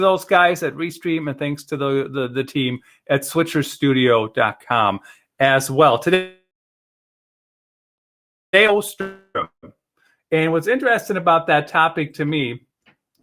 those guys at Restream, and thanks to the team at switcherstudio.com as well. Today, and what's interesting about that topic to me,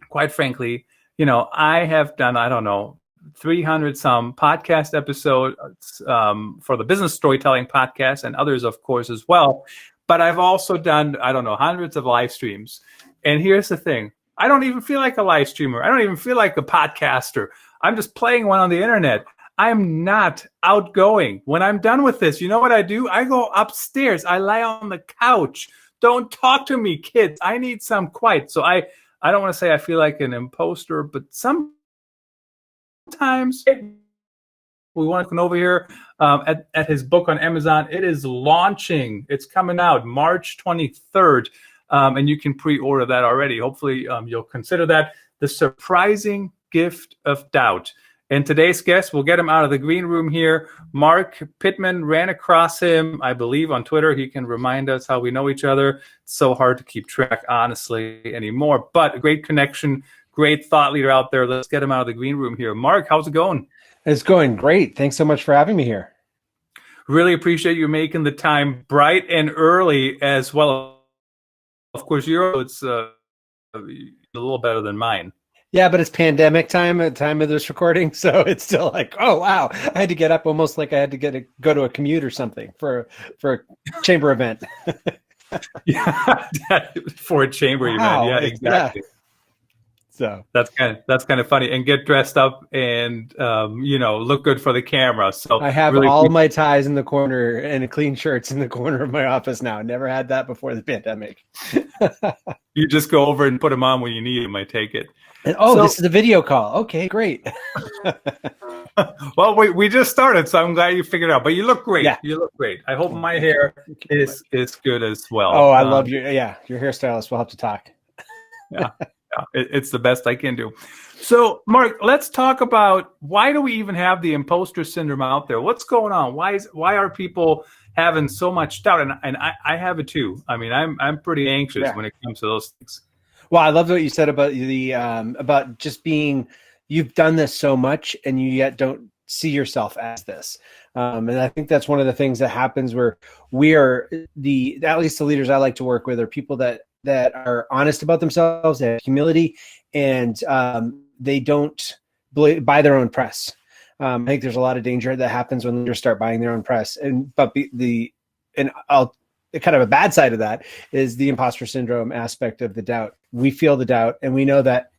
quite frankly, I have done, 300 some podcast episodes for the Business Storytelling Podcast and others, of course, as well. But I've also done, hundreds of live streams. And here's the thing. I don't even feel like a live streamer. I don't even feel like a podcaster. I'm just playing one on the internet. I'm not outgoing. When I'm done with this, you know what I do? I go upstairs. I lie on the couch. Don't talk to me, kids. I need some quiet. So I don't want to say I feel like an imposter, but sometimes we want to come over here at his book on Amazon. It is launching. It's coming out March 23rd. And you can pre-order that already. Hopefully you'll consider that. The Surprising Gift of Doubt. And today's guest, we'll get him out of the green room here. Marc Pitman, ran across him, I believe, on Twitter. He can remind us how we know each other. It's so hard to keep track, honestly, anymore. But a great connection, great thought leader out there. Let's get him out of the green room here. Marc, how's it going? It's going great. Thanks so much for having me here. Really appreciate you making the time bright and early as well. Of course, it's a little better than mine. Yeah, but it's pandemic time at the time of this recording, so it's still like, oh wow, I had to get up almost like I had to go to a commute or something for a chamber event. Yeah, for a chamber event. Yeah, exactly. Yeah. So that's kind of funny, and get dressed up and look good for the camera. So I have all my ties in the corner and clean shirts in the corner of my office now. Never had that before the pandemic. You just go over and put them on when you need them. I take it. And this is a video call. Okay, great. Well, we just started, so I'm glad you figured it out. But you look great. Yeah. You look great. I hope my hair is good as well. Oh, I love your hairstylist. We'll have to talk. Yeah. It's the best I can do. So, Marc, let's talk about why do we even have the imposter syndrome out there? What's going on? Why are people having so much doubt? And I have it too. I mean, I'm pretty anxious when it comes to those things. Well, I love what you said about the about just being, you've done this so much and you yet don't see yourself as this. And I think that's one of the things that happens where we are at least the leaders I like to work with are people that are honest about themselves, they have humility, and they don't buy their own press. I think there's a lot of danger that happens when leaders start buying their own press. But kind of a bad side of that is the imposter syndrome aspect of the doubt. We feel the doubt, and we know that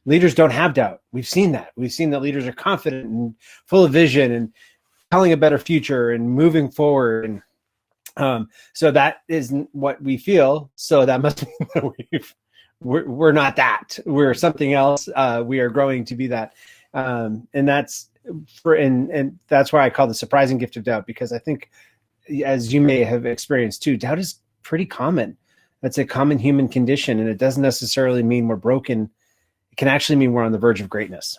leaders don't have doubt. We've seen that. We've seen that leaders are confident and full of vision and telling a better future and moving forward. And so that isn't what we feel. So that must mean that we're not that. We're something else. We are growing to be that. And that's that's why I call the surprising gift of doubt, because I think, as you may have experienced too, doubt is pretty common. That's a common human condition, and it doesn't necessarily mean we're broken. It can actually mean we're on the verge of greatness.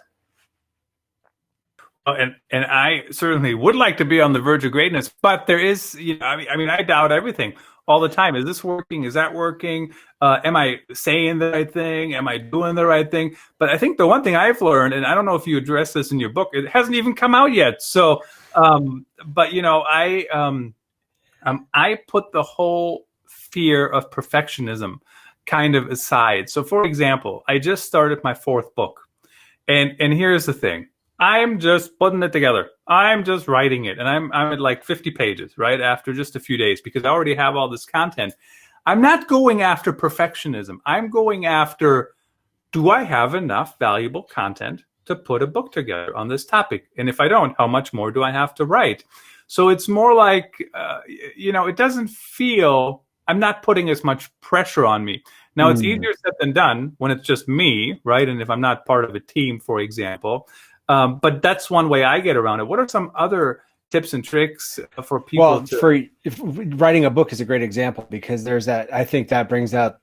And I certainly would like to be on the verge of greatness, but there is, I doubt everything all the time. Is this working? Is that working? Am I saying the right thing? Am I doing the right thing? But I think the one thing I've learned, and I don't know if you address this in your book, it hasn't even come out yet. So, I put the whole fear of perfectionism kind of aside. So, for example, I just started my 4th book, and here's the thing. I'm just putting it together. I'm just writing it. And I'm at like 50 pages, right? After just a few days, because I already have all this content. I'm not going after perfectionism. I'm going after, do I have enough valuable content to put a book together on this topic? And if I don't, how much more do I have to write? So it's more like, it doesn't feel, I'm not putting as much pressure on me. Now, it's easier said than done when it's just me, right? And if I'm not part of a team, for example. But that's one way I get around it. What are some other tips and tricks for people? Well, writing a book is a great example, because there's that. I think that brings out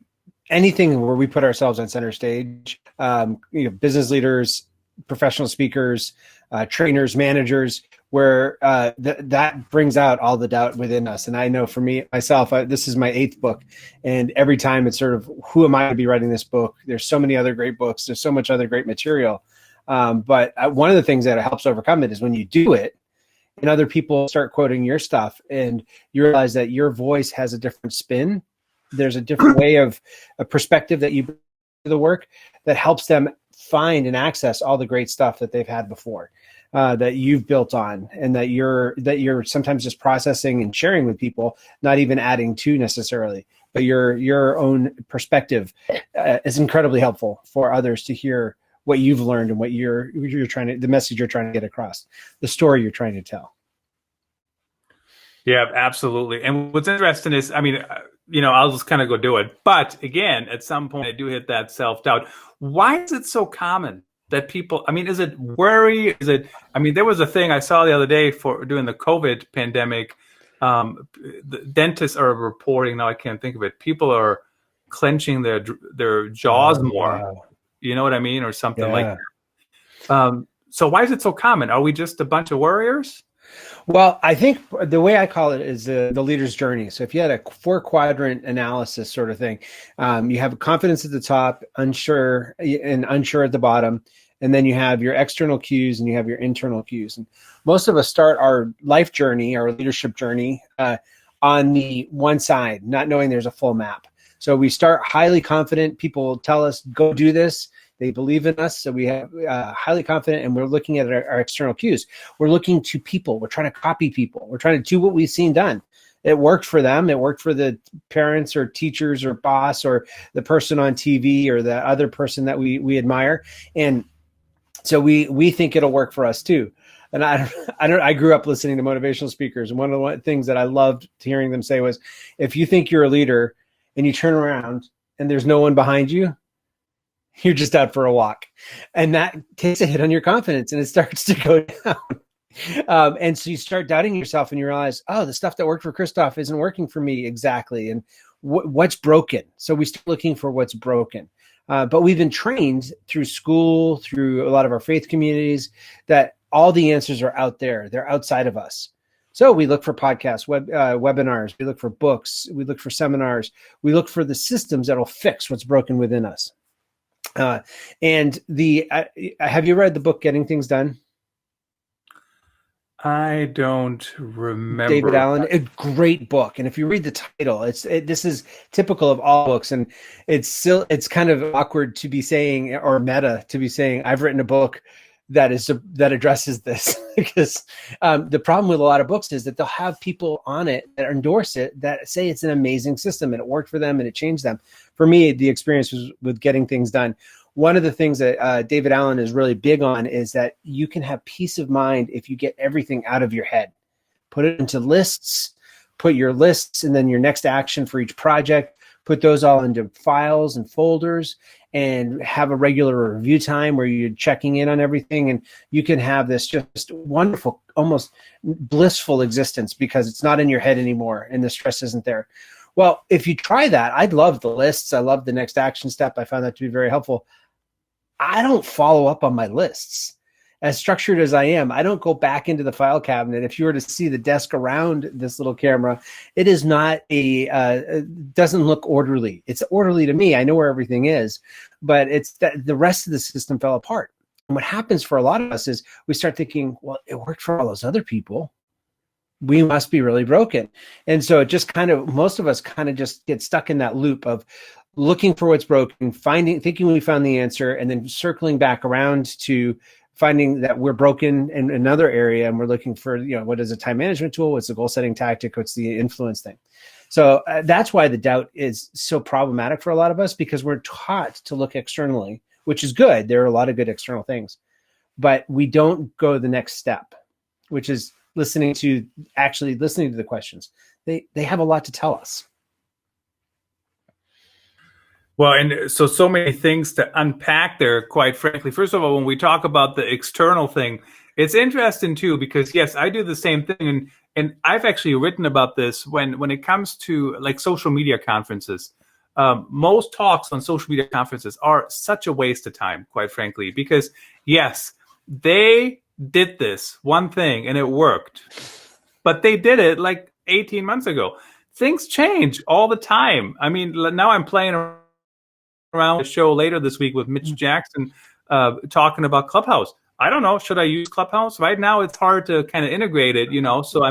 anything where we put ourselves on center stage. Business leaders, professional speakers, trainers, managers, where that brings out all the doubt within us. And I know for myself, this is my 8th book, and every time it's sort of, who am I to be writing this book? There's so many other great books. There's so much other great material. But one of the things that helps overcome it is when you do it and other people start quoting your stuff and you realize that your voice has a different spin. There's a different way of a perspective that you bring to the work that helps them find and access all the great stuff that they've had before, that you've built on, and that you're sometimes just processing and sharing with people, not even adding to necessarily, but your own perspective is incredibly helpful for others to hear what you've learned and what you're trying to, the message you're trying to get across, the story you're trying to tell. Yeah, absolutely. And what's interesting is, I mean, I'll just kind of go do it. But again, at some point, I do hit that self-doubt. Why is it so common that people, I mean, is it worry? There was a thing I saw the other day for during the COVID pandemic. The dentists are reporting, now I can't think of it, people are clenching their jaws more. Wow. You know what I mean? Or something like that. So why is it so common? Are we just a bunch of worriers? Well, I think the way I call it is the leader's journey. So if you had a 4-quadrant analysis sort of thing, you have confidence at the top, unsure at the bottom, and then you have your external cues and you have your internal cues. And most of us start our life journey, our leadership journey, on the one side, not knowing there's a full map. So we start highly confident. People tell us, go do this. They believe in us. So we have highly confident, and we're looking at our external cues. We're looking to people. We're trying to copy people. We're trying to do what we've seen done. It worked for them. It worked for the parents or teachers or boss or the person on TV or the other person that we admire. And so we think it'll work for us too. And I grew up listening to motivational speakers. And one of the things that I loved hearing them say was, if you think you're a leader and you turn around and there's no one behind you, you're just out for a walk. And that takes a hit on your confidence and it starts to go down. And so you start doubting yourself and you realize, oh, the stuff that worked for Christoph isn't working for me exactly. And what's broken? So we start looking for what's broken. But we've been trained through school, through a lot of our faith communities, that all the answers are out there. They're outside of us. So we look for podcasts, webinars, we look for books, we look for seminars, we look for the systems that'll fix what's broken within us. And have you read the book Getting Things Done? I don't remember. David Allen, a great book. And if you read the title, this is typical of all books. And it's kind of awkward to be saying, or meta to be saying, I've written a book that addresses this. Because the problem with a lot of books is that they'll have people on it that endorse it, that say it's an amazing system and it worked for them and it changed them. For me, the experience was with Getting Things Done. One of the things that David Allen is really big on is that you can have peace of mind if you get everything out of your head. Put it into lists, put your lists and then your next action for each project, put those all into files and folders, and have a regular review time where you're checking in on everything. And you can have this just wonderful, almost blissful existence because it's not in your head anymore and the stress isn't there. Well, if you try that, I'd love the lists. I love the next action step. I found that to be very helpful. I don't follow up on my lists. As structured as I am, I don't go back into the file cabinet. If you were to see the desk around this little camera, it is not it doesn't look orderly. It's orderly to me. I know where everything is, but it's that the rest of the system fell apart. And what happens for a lot of us is we start thinking, well, it worked for all those other people. We must be really broken. And so it just most of us just get stuck in that loop of looking for what's broken, thinking we found the answer, and then circling back around to finding that we're broken in another area. And we're looking for, what is a time management tool? What's the goal setting tactic? What's the influence thing? So that's why the doubt is so problematic for a lot of us, because we're taught to look externally, which is good. There are a lot of good external things, but we don't go the next step, which is listening to the questions. They have a lot to tell us. Well, and so many things to unpack there, quite frankly. First of all, when we talk about the external thing, it's interesting too, because yes, I do the same thing. And I've actually written about this when it comes to like social media conferences. Most talks on social media conferences are such a waste of time, quite frankly, because yes, they did this one thing and it worked, but they did it like 18 months ago. Things change all the time. I mean, now I'm playing around the show later this week with Mitch Jackson talking about Clubhouse. I don't know. Should I use Clubhouse? Right now, it's hard to kind of integrate it, so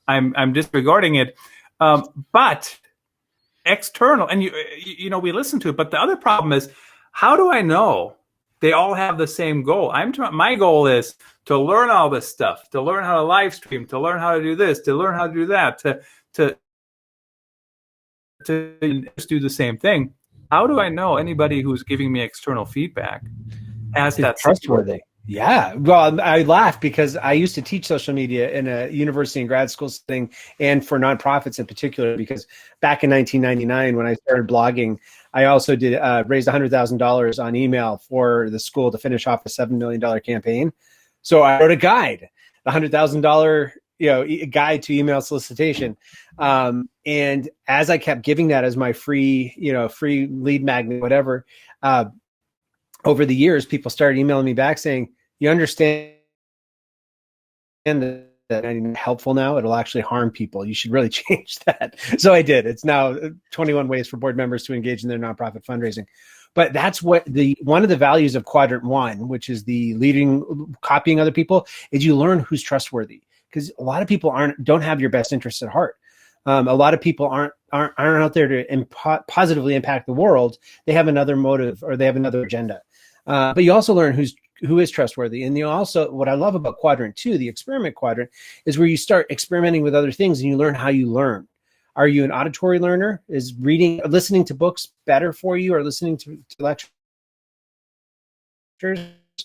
I'm disregarding it. But external, and we listen to it. But the other problem is, how do I know they all have the same goal? My goal is to learn all this stuff, to learn how to live stream, to learn how to do this, to learn how to do that, to do the same thing. How do I know anybody who's giving me external feedback has that trustworthy? Yeah. Well, I laugh because I used to teach social media in a university and grad school setting, and for nonprofits in particular, because back in 1999, when I started blogging, I also did raised $100,000 on email for the school to finish off a $7 million campaign. So I wrote a guide, the $100,000 guide to email solicitation. And as I kept giving that as my free lead magnet, whatever, over the years, people started emailing me back saying, you understand that I'm helpful now, it'll actually harm people. You should really change that. So I did. It's now 21 ways for board members to engage in their nonprofit fundraising. But that's what one of the values of Quadrant 1, which is the copying other people, is you learn who's trustworthy. Because a lot of people don't have your best interests at heart. A lot of people aren't out there to positively impact the world. They have another motive, or they have another agenda. But you also learn who is trustworthy. And what I love about Quadrant 2, the experiment quadrant, is where you start experimenting with other things and you learn how you learn. Are you an auditory learner? Is listening to books better for you, or listening to lectures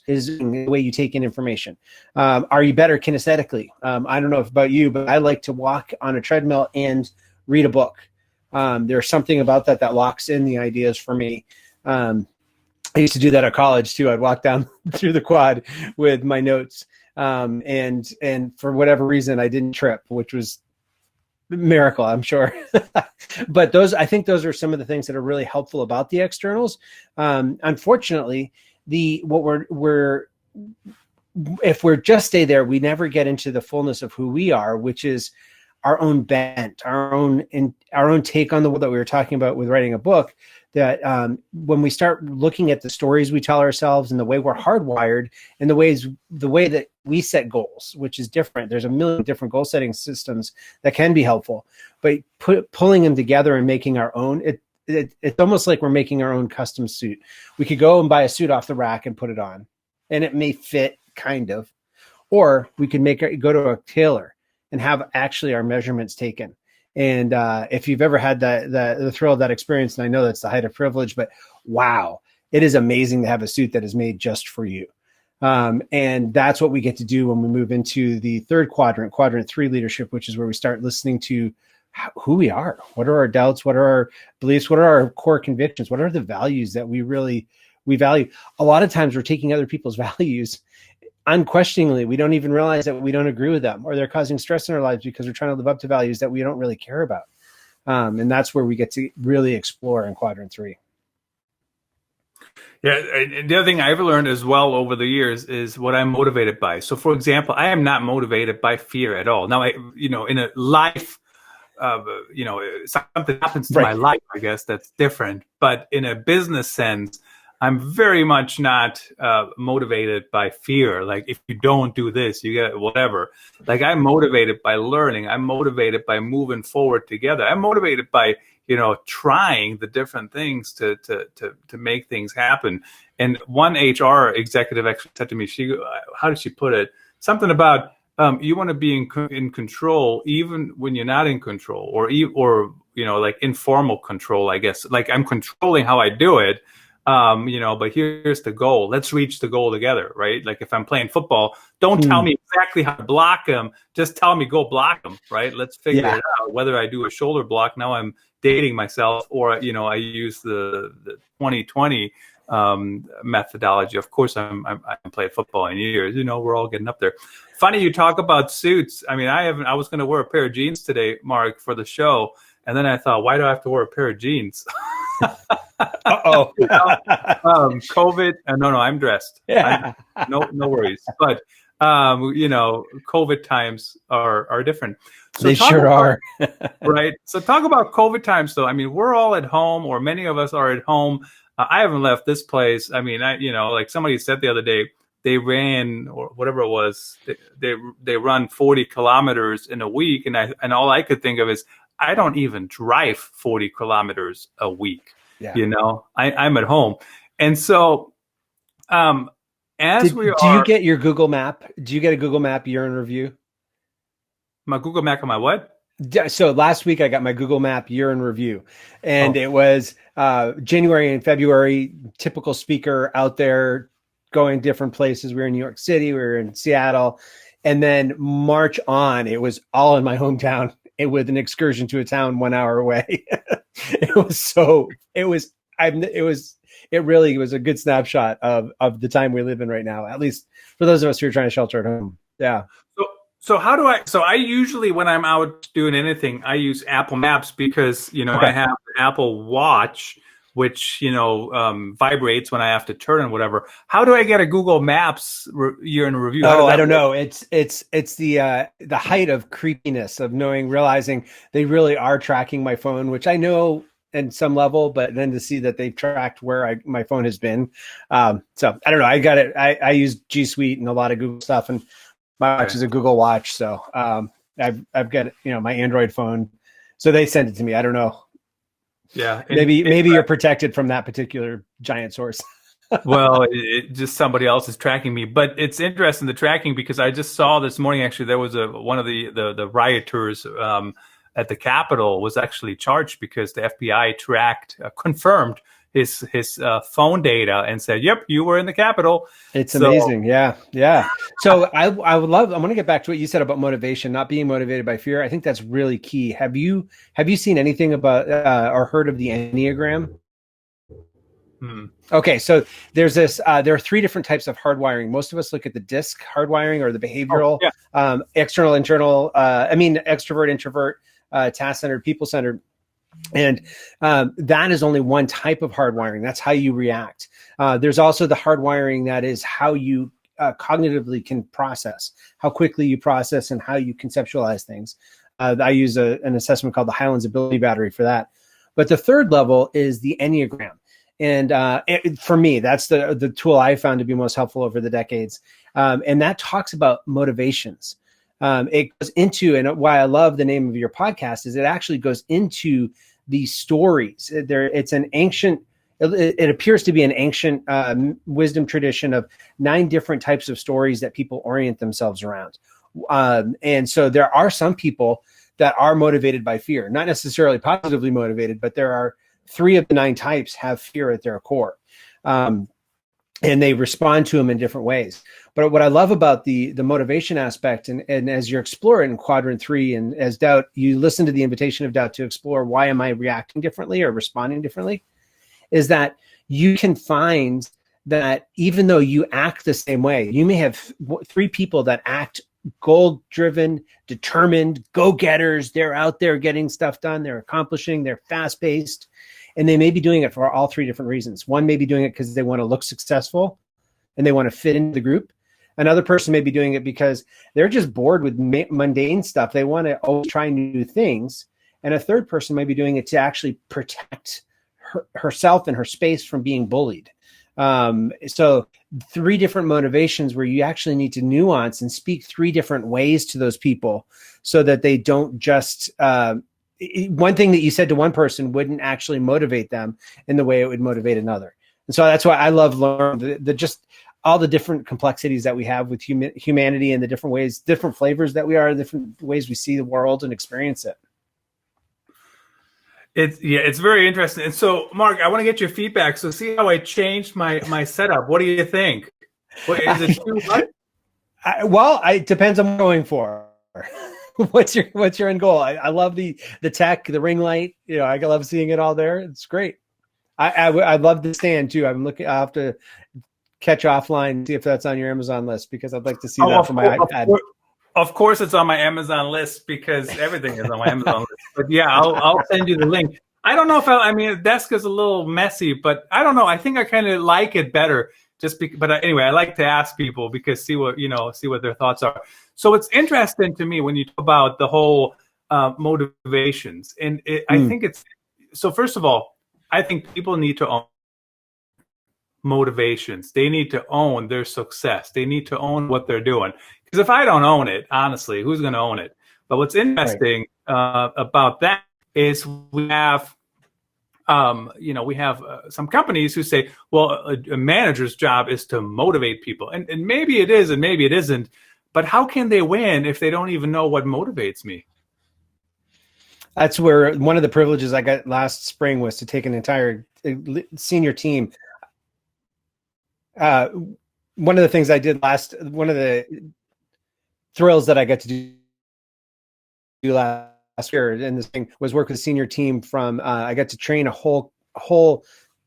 is the way you take in information? Are you better kinesthetically? I don't know about you, but I like to walk on a treadmill and read a book. There's something about that locks in the ideas for me. I used to do that at college too. I'd walk down through the quad with my notes, and for whatever reason, I didn't trip, which was a miracle, I'm sure. But I think those are some of the things that are really helpful about the externals. Unfortunately, if we're just stay there, we never get into the fullness of who we are, which is our own bent, our own take on the world that we were talking about with writing a book. That when we start looking at the stories we tell ourselves and the way we're hardwired and the way that we set goals, which is different. There's a million different goal setting systems that can be helpful, but pulling them together and making our own, it's almost like we're making our own custom suit. We could go and buy a suit off the rack and put it on, and it may fit kind of, or we could go to a tailor and have actually our measurements taken. And if you've ever had the thrill of that experience, and I know that's the height of privilege, but wow, it is amazing to have a suit that is made just for you. And that's what we get to do when we move into the third quadrant, Quadrant 3 leadership, which is where we start listening to who we are. What are our doubts? What are our beliefs? What are our core convictions? What are the values that we value? A lot of times we're taking other people's values unquestioningly. We don't even realize that we don't agree with them, or they're causing stress in our lives because we're trying to live up to values that we don't really care about. And that's where we get to really explore in Quadrant 3. Yeah, and the other thing I've learned as well over the years is what I'm motivated by. So, for example, I am not motivated by fear at all. Now, in a life, something happens to my life, I guess that's different. But in a business sense, I'm very much not motivated by fear. Like, if you don't do this, you get whatever. Like, I'm motivated by learning. I'm motivated by moving forward together. I'm motivated by, trying the different things to make things happen. And one HR executive actually said to me, how did she put it? Something about you want to be in control even when you're not in control, or like informal control, I guess. Like, I'm controlling how I do it. But here's the goal. Let's reach the goal together, right? Like, if I'm playing football, don't tell me exactly how to block them. Just tell me, go block them, right? Let's figure it out. Whether I do a shoulder block, now I'm dating myself, or, I use the 2020 methodology. Of course, I haven't played football in years. We're all getting up there. Funny you talk about suits. I mean, I was going to wear a pair of jeans today, Mark, for the show. And then I thought, why do I have to wear a pair of jeans? Uh-oh. COVID. No, I'm dressed. Yeah. No worries. But, COVID times are different. So they sure are. Right. So talk about COVID times, though. I mean, we're all at home, or many of us are at home. I haven't left this place. I mean, like somebody said the other day, they ran, or whatever it was, they run 40 kilometers in a week, and all I could think of is, I don't even drive 40 kilometers a week. Yeah. I'm at home, and so do you get your Google Map? Do you get a Google Map year in review? My Google Map on my what? So last week I got my Google Map year in review, and it was January and February, typical speaker out there going different places. We were in New York City, we were in Seattle, and then March on, it was all in my hometown, with an excursion to a town 1 hour away. It really was a good snapshot of the time we live in right now, at least for those of us who are trying to shelter at home. Yeah. So I usually, when I'm out doing anything, I use Apple Maps because, I have the Apple Watch, which, vibrates when I have to turn and whatever. How do I get a Google Maps year in review? I don't know. It's the height of creepiness of realizing they really are tracking my phone, which I know in some level, but then to see that they've tracked where my phone has been. So I don't know. I got it. I use G Suite and a lot of Google stuff, and my watch is a Google Watch. So I've got, my Android phone. So they send it to me. I don't know. Yeah. Maybe you're protected from that particular giant source. Well, just somebody else is tracking me. But it's interesting, the tracking, because I just saw this morning, actually, there was one of the rioters at the Capitol was actually charged because the FBI confirmed his phone data and said, "Yep, you were in the Capitol." It's amazing. Yeah. So I want to get back to what you said about motivation, not being motivated by fear. I think that's really key. Have you seen anything about or heard of the Enneagram? Okay, so there's this. There are 3 different types of hardwiring. Most of us look at the DISC hardwiring, or the behavioral, external, internal. Extrovert, introvert, task-centered, people-centered. And that is only one type of hardwiring. That's how you react. There's also the hardwiring that is how you cognitively can process, how quickly you process, and how you conceptualize things. I use an assessment called the Highlands Ability Battery for that. But the third level is the Enneagram. And for me, that's the tool I found to be most helpful over the decades. And that talks about motivations. It goes into, and why I love the name of your podcast is it actually goes into the stories. It's an ancient, it appears to be an ancient wisdom tradition of 9 different types of stories that people orient themselves around. And so there are some people that are motivated by fear, not necessarily positively motivated, but there are 3 of the 9 types have fear at their core. And they respond to them in different ways. But what I love about the motivation aspect, and as you explore it in quadrant 3, and as doubt, you listen to the invitation of doubt to explore why am I reacting differently or responding differently, is that you can find that even though you act the same way, you may have 3 people that act goal-driven, determined, go-getters. They're out there getting stuff done. They're accomplishing. They're fast-paced. And they may be doing it for all 3 different reasons. One may be doing it because they want to look successful and they want to fit into the group. Another person may be doing it because they're just bored with mundane stuff. They want to always try new things. And a third person might be doing it to actually protect herself and her space from being bullied. So 3 different motivations where you actually need to nuance and speak 3 different ways to those people so that they don't just one thing that you said to one person wouldn't actually motivate them in the way it would motivate another. And so that's why I love learning just all the different complexities that we have with humanity and the different ways, different flavors that we are, different ways we see the world and experience it. It's very interesting. And so, Mark, I want to get your feedback. So see how I changed my setup. What do you think? What, is it too much? It depends on what I'm going for. What's your end goal? I love the tech, the ring light. I love seeing it all there. It's great. I love the stand too. I'll have to catch offline, see if that's on your Amazon list, because I'd like to see that for my iPad. Of course, it's on my Amazon list because everything is on my Amazon list. But yeah, I'll send you the link. I don't know if the desk is a little messy, but I don't know. I think I kind of like it better. But anyway, I like to ask people because see what their thoughts are. So it's interesting to me when you talk about the whole motivations, and I think it's so. First of all, I think people need to own motivations. They need to own their success. They need to own what they're doing. Because if I don't own it, honestly, who's going to own it? But what's interesting about that is we have some companies who say, well, a manager's job is to motivate people. And maybe it is and maybe it isn't. But how can they win if they don't even know what motivates me? That's where one of the privileges I got last spring was to take an entire senior team. One of the things I did one of the thrills that I got to do last year in this thing was work with a senior team from, I got to train a whole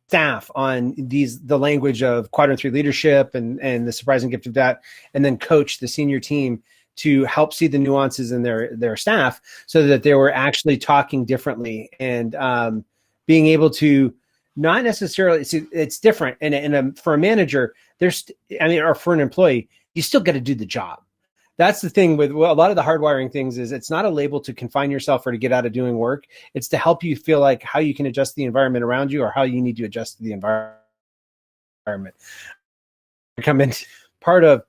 staff on the language of quadrant 3 leadership and the surprising gift of that, and then coach the senior team to help see the nuances in their staff so that they were actually talking differently and being able to not necessarily see it's different. And for a manager, or for an employee, you still got to do the job. That's the thing with a lot of the hardwiring things is it's not a label to confine yourself or to get out of doing work. It's to help you feel like how you can adjust the environment around you or how you need to adjust to the environment. Come in part of,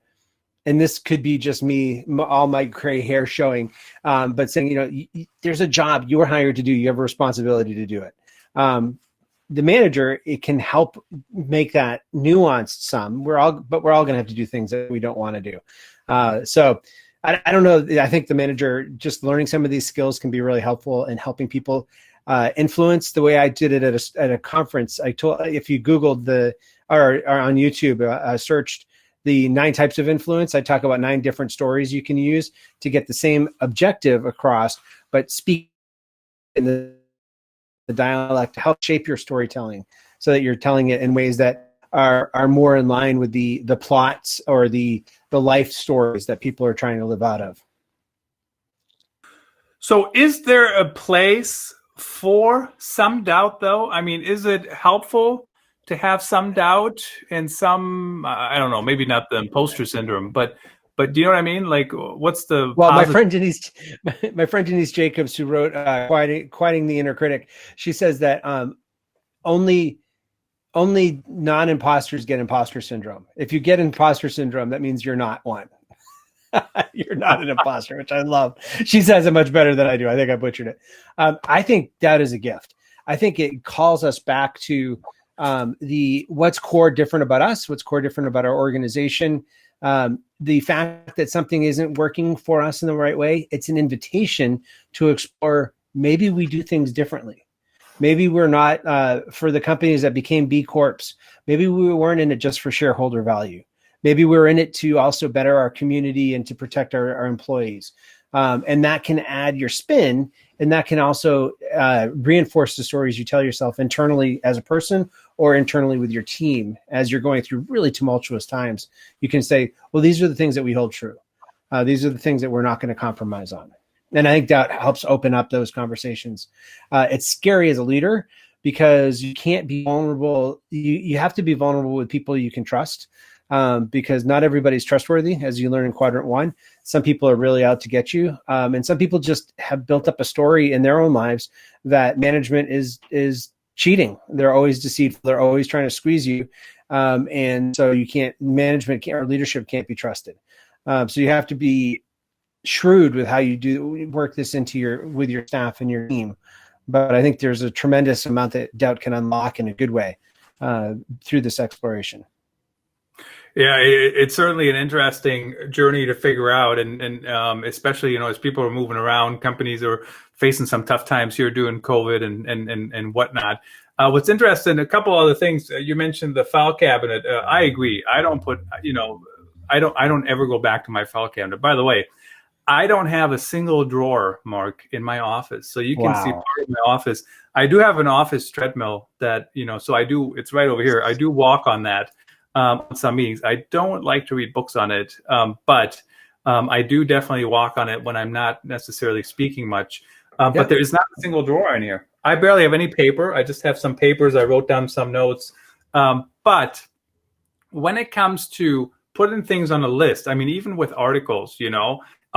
and this could be just me, all my gray hair showing, but saying, there's a job you were hired to do. You have a responsibility to do it. The manager, it can help make that nuanced some. We're all going to have to do things that we don't want to do. So I don't know. I think the manager just learning some of these skills can be really helpful in helping people influence. The way I did it at a conference, if you Googled or on YouTube, searched the 9 types of influence, I talk about 9 different stories you can use to get the same objective across, but speak in the dialect to help shape your storytelling so that you're telling it in ways that are more in line with the plots or the life stories that people are trying to live out of. So is there a place for some doubt, though? I mean, is it helpful to have some doubt and some, I don't know, maybe not the imposter syndrome, but do you know what I mean? Like, what's the my friend Denise Jacobs, who wrote Quieting the Inner Critic, she says that only non-imposters get imposter syndrome. If you get imposter syndrome, that means you're not one. You're not an imposter, which I love. She says it much better than I do. I think I butchered it. I think that is a gift. I think it calls us back to what's core different about us, what's core different about our organization. The fact that something isn't working for us in the right way, it's an invitation to explore. Maybe we do things differently. Maybe we're not, for the companies that became B Corps, maybe we weren't in it just for shareholder value. Maybe we're in it to also better our community and to protect our employees. And that can add your spin, and that can also reinforce the stories you tell yourself internally as a person or internally with your team as you're going through really tumultuous times. You can say, well, these are the things that we hold true. These are the things that we're not going to compromise on. And I think that helps open up those conversations. It's scary as a leader because you can't be vulnerable. You have to be vulnerable with people you can trust, because not everybody's trustworthy, as you learn in Quadrant 1. Some people are really out to get you. And some people just have built up a story in their own lives that management is cheating. They're always deceitful. They're always trying to squeeze you. And so or leadership can't be trusted. So you have to be shrewd with how you work this with your staff and your team. But I think there's a tremendous amount that doubt can unlock in a good way through this exploration. Yeah, it's certainly an interesting journey to figure out, and especially as people are moving around, companies are facing some tough times here during COVID and whatnot. What's interesting, a couple other things you mentioned, the file cabinet. I agree. I don't ever go back to my file cabinet. By the way, I don't have a single drawer, Mark, in my office. So you can see part of my office. I do have an office treadmill that, so it's right over here. I do walk on that on some meetings. I don't like to read books on it, but I do definitely walk on it when I'm not necessarily speaking much. But there is not a single drawer in here. I barely have any paper. I just have some papers. I wrote down some notes. But when it comes to putting things on a list, I mean, even with articles,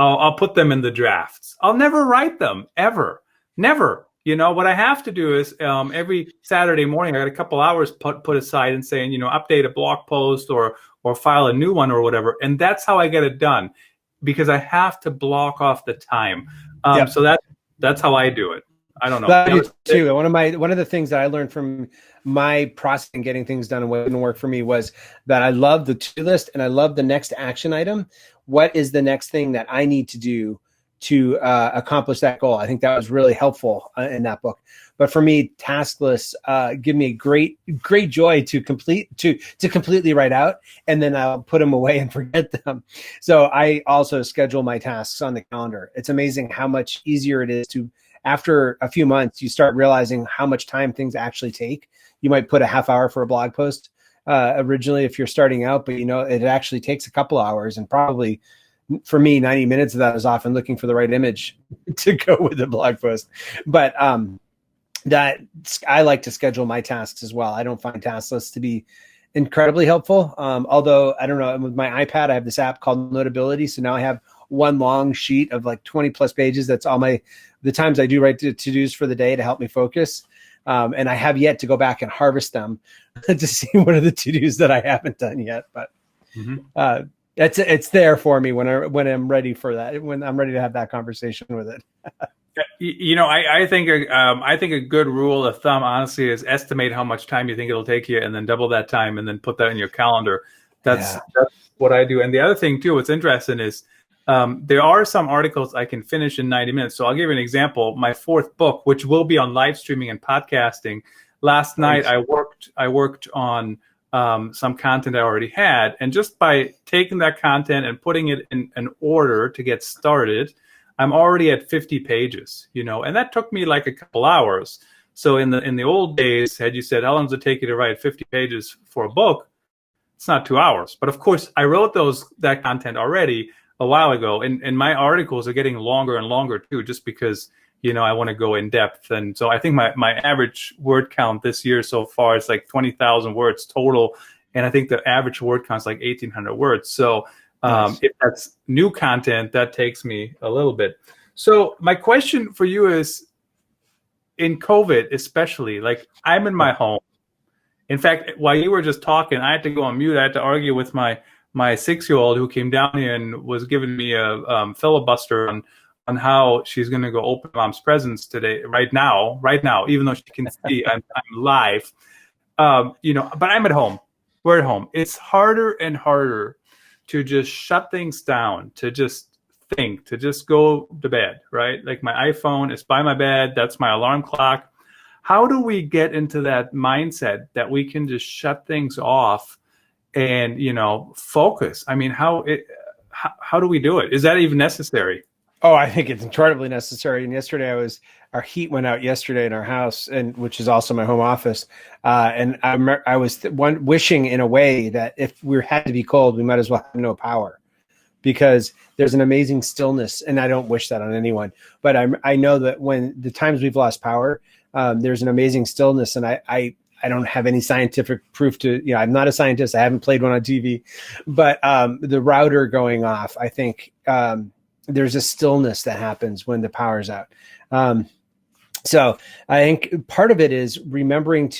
I'll put them in the drafts. I'll never write them, ever. Never. What I have to do is every Saturday morning, I got a couple hours put aside and saying, update a blog post or file a new one or whatever. And that's how I get it done because I have to block off the time. Yep. So that's how I do it. I don't know. I do too. One of the things that I learned from my process in getting things done and what didn't work for me was that I love the to-do list and I love the next action item. What is the next thing that I need to do to accomplish that goal? I think that was really helpful in that book. But for me, task lists give me great joy to completely write out, and then I'll put them away and forget them. So I also schedule my tasks on the calendar. It's amazing how much easier it is to, after a few months, you start realizing how much time things actually take. You might put a half hour for a blog post originally if you're starting out, but it actually takes a couple hours, and probably for me, 90 minutes of that is often looking for the right image to go with the blog post. But that I like to schedule my tasks as well. I don't find task lists to be incredibly helpful. Although I don't know, with my iPad, I have this app called Notability. So now I have one long sheet of like 20 plus pages. That's all the times I do write to-dos for the day to help me focus. And I have yet to go back and harvest them to see what are the to-dos that I haven't done yet. But it's there for me when I'm ready for that, when I'm ready to have that conversation with it. I think a good rule of thumb, honestly, is estimate how much time you think it'll take you, and then double that time, and then put that in your calendar. That's what I do. And the other thing too, what's interesting is there are some articles I can finish in 90 minutes. So I'll give you an example. My fourth book, which will be on live streaming and podcasting. Last night I worked on some content I already had, and just by taking that content and putting it in an order to get started, I'm already at 50 pages, and that took me like a couple hours. So in the old days, had you said, how long does it take you to write 50 pages for a book? It's not 2 hours. But of course, I wrote that content already a while ago, and my articles are getting longer and longer too, just because, I want to go in depth. And so I think my average word count this year so far is like 20,000 words total. And I think the average word count is like 1,800 words. So nice. If that's new content, that takes me a little bit. So my question for you is, in COVID especially, like I'm in my home. In fact, while you were just talking, I had to go on mute. I had to argue with my 6-year-old who came down here and was giving me a filibuster on how she's going to go open mom's presents today, right now, even though she can see I'm live. But I'm at home. We're at home. It's harder and harder to just shut things down, to just think, to just go to bed, right? Like my iPhone is by my bed. That's my alarm clock. How do we get into that mindset that we can just shut things off and, focus? I mean, how do we do it? Is that even necessary? Oh, I think it's incredibly necessary. And yesterday our heat went out yesterday in our house, and which is also my home office. And I was wishing in a way that if we had to be cold, we might as well have no power, because there's an amazing stillness. And I don't wish that on anyone, but I know that when the times we've lost power, there's an amazing stillness. And I don't have any scientific proof to, I'm not a scientist. I haven't played one on TV, but the router going off, I think, there's a stillness that happens when the power's out. So I think part of it is remembering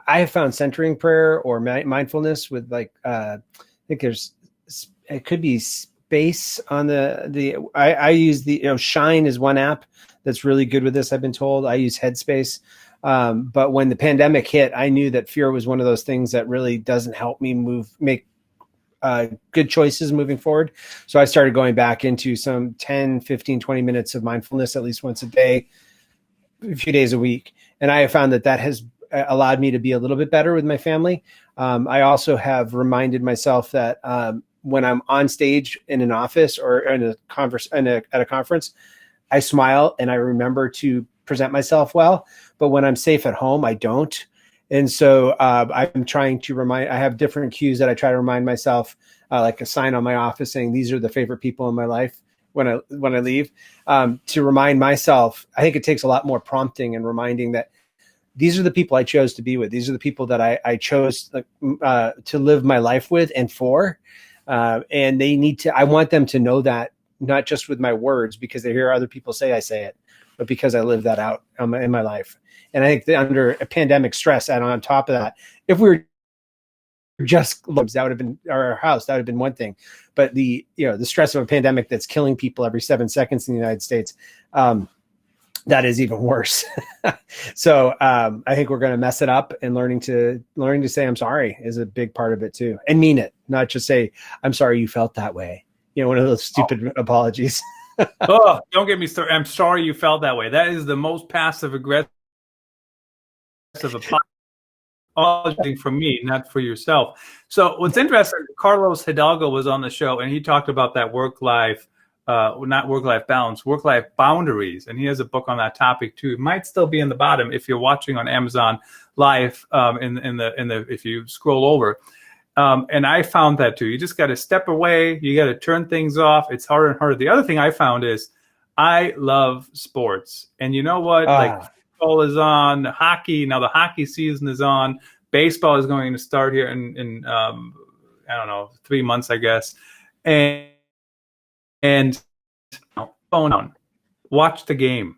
I have found centering prayer or mindfulness with I think it could be space on I use Shine is one app that's really good with this. I've been told. I use Headspace. But when the pandemic hit, I knew that fear was one of those things that really doesn't help me make good choices moving forward. So I started going back into some 10, 15, 20 minutes of mindfulness at least once a day, a few days a week. And I have found that has allowed me to be a little bit better with my family. I also have reminded myself that when I'm on stage in an office or at a conference, I smile and I remember to present myself well. But when I'm safe at home, I don't. And so I'm trying to I have different cues that I try to remind myself, like a sign on my office saying, these are the favorite people in my life when I leave, to remind myself. I think it takes a lot more prompting and reminding that these are the people I chose to be with. These are the people that I chose to live my life with and for. And they I want them to know that, not just with my words, because they hear other people say I say it, but because I lived that out in my life. And I think that under a pandemic stress, and on top of that, if we were just that would have been our house, that would have been one thing. But the stress of a pandemic that's killing people every 7 seconds in the United States, that is even worse. So I think we're going to mess it up, and learning to say I'm sorry is a big part of it too, and mean it, not just say I'm sorry you felt that way. One of those stupid apologies. Oh, don't get me started. I'm sorry you felt that way. That is the most passive aggressive apology for me, not for yourself. So what's interesting, Carlos Hidalgo was on the show, and he talked about that work-life, not work-life balance, work-life boundaries, and he has a book on that topic too. It might still be in the bottom if you're watching on Amazon Live. If you scroll over, and I found that too. You just got to step away. You got to turn things off. It's harder and harder. The other thing I found is I love sports, and you know what? Like, football is on, hockey. Now the hockey season is on. Baseball is going to start here in I don't know, 3 months, I guess. And phone on, watch the game.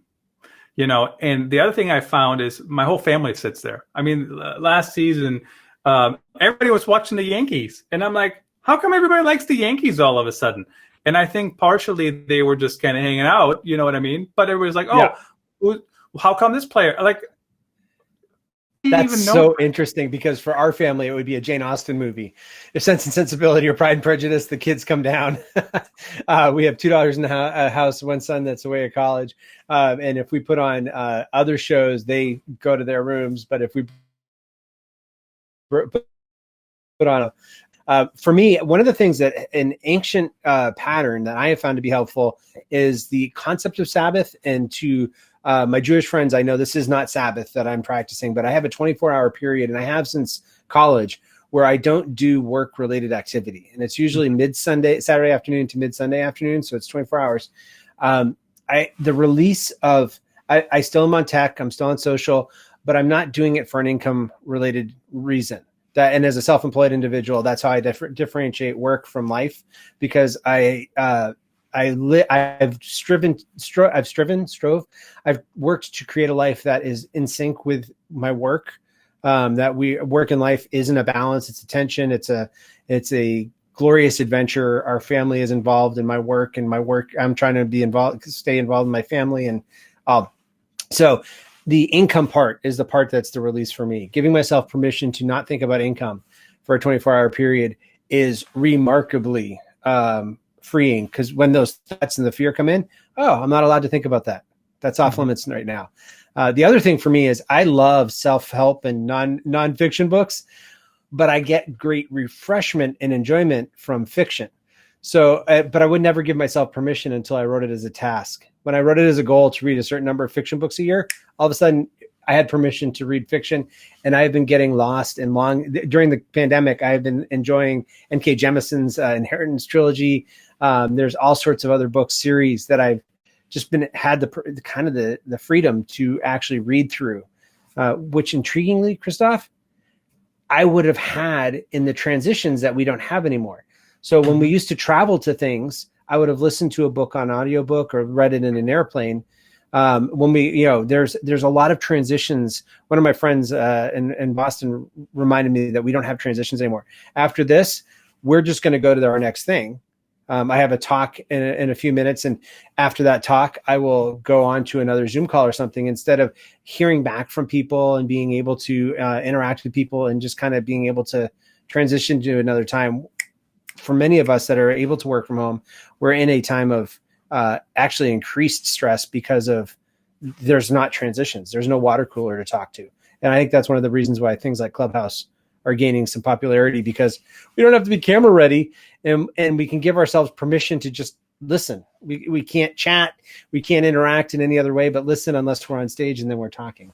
And the other thing I found is my whole family sits there. I mean, last season, everybody was watching the Yankees, and I'm like, how come everybody likes the Yankees all of a sudden? And I think partially they were just kind of hanging out, you know what I mean? But everybody's like, how come this player? Like, that's so interesting, because for our family, it would be a Jane Austen movie. If Sense and Sensibility or Pride and Prejudice, the kids come down. We have $2 in the house, one son that's away at college. And if we put on other shows, they go to their rooms. But if we put on for me, one of the things that an ancient pattern that I have found to be helpful is the concept of Sabbath. And to my Jewish friends, I know this is not Sabbath that I'm practicing, but I have a 24-hour period, and I have since college, where I don't do work-related activity. And it's usually Saturday afternoon to mid-Sunday afternoon, so it's 24 hours. The release of, I still am on tech, I'm still on social, but I'm not doing it for an income-related reason. And as a self-employed individual, that's how I differentiate work from life, because I've worked to create a life that is in sync with my work. Work and life isn't a balance; it's a tension. It's a glorious adventure. Our family is involved in my work, and my work, I'm trying to stay involved in my family, and so the income part is the part that's the release for me. Giving myself permission to not think about income for a 24-hour period is remarkably freeing, because when those thoughts and the fear come in, I'm not allowed to think about that. That's off limits right now. The other thing for me is I love self-help and nonfiction books, but I get great refreshment and enjoyment from fiction. So, but I would never give myself permission until I wrote it as a task. When I wrote it as a goal to read a certain number of fiction books a year, all of a sudden I had permission to read fiction, and I have been getting lost in during the pandemic. I have been enjoying N.K. Jemisin's Inheritance trilogy. There's all sorts of other book series that I've just had the freedom to actually read through, which intriguingly, Christoph, I would have had in the transitions that we don't have anymore. So when we used to travel to things, I would have listened to a book on audiobook or read it in an airplane. When we, there's a lot of transitions. One of my friends in Boston reminded me that we don't have transitions anymore. After this, we're just going to go to our next thing. I have a talk in a few minutes, and after that talk, I will go on to another Zoom call or something, instead of hearing back from people and being able to interact with people and just kind of being able to transition to another time. For many of us that are able to work from home, we're in a time of actually increased stress because of there's not transitions. There's no water cooler to talk to. And I think that's one of the reasons why things like Clubhouse are gaining some popularity, because we don't have to be camera ready, and we can give ourselves permission to just listen. We can't chat. We can't interact in any other way but listen, unless we're on stage and then we're talking.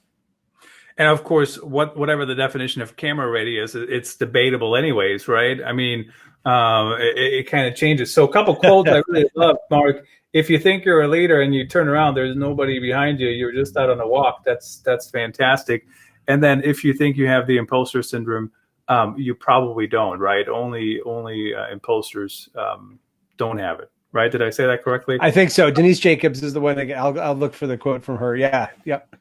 And of course, whatever the definition of camera ready is, it's debatable anyways, right? I mean, it kind of changes. So a couple quotes I really love, Mark. If you think you're a leader and you turn around, there's nobody behind you, you're just out on a walk. That's fantastic. And then if you think you have the imposter syndrome, you probably don't, right? Only imposters don't have it. right? Did I say that correctly? I think so. Denise Jacobs is the one that I'll look for the quote from her. Yeah. Yep.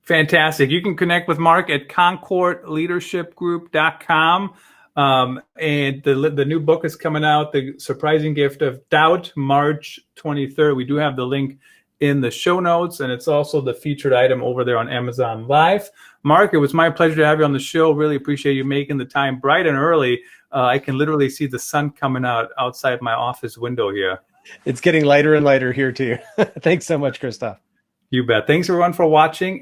Fantastic. You can connect with Marc at concordleadershipgroup.com. And the new book is coming out, The Surprising Gift of Doubt, March 23rd. We do have the link in the show notes, and it's also the featured item over there on Amazon Live. Marc, it was my pleasure to have you on the show. Really appreciate you making the time bright and early. I can literally see the sun coming out outside my office window here. It's getting lighter and lighter here too. Thanks so much, Christoph. You bet. Thanks everyone for watching.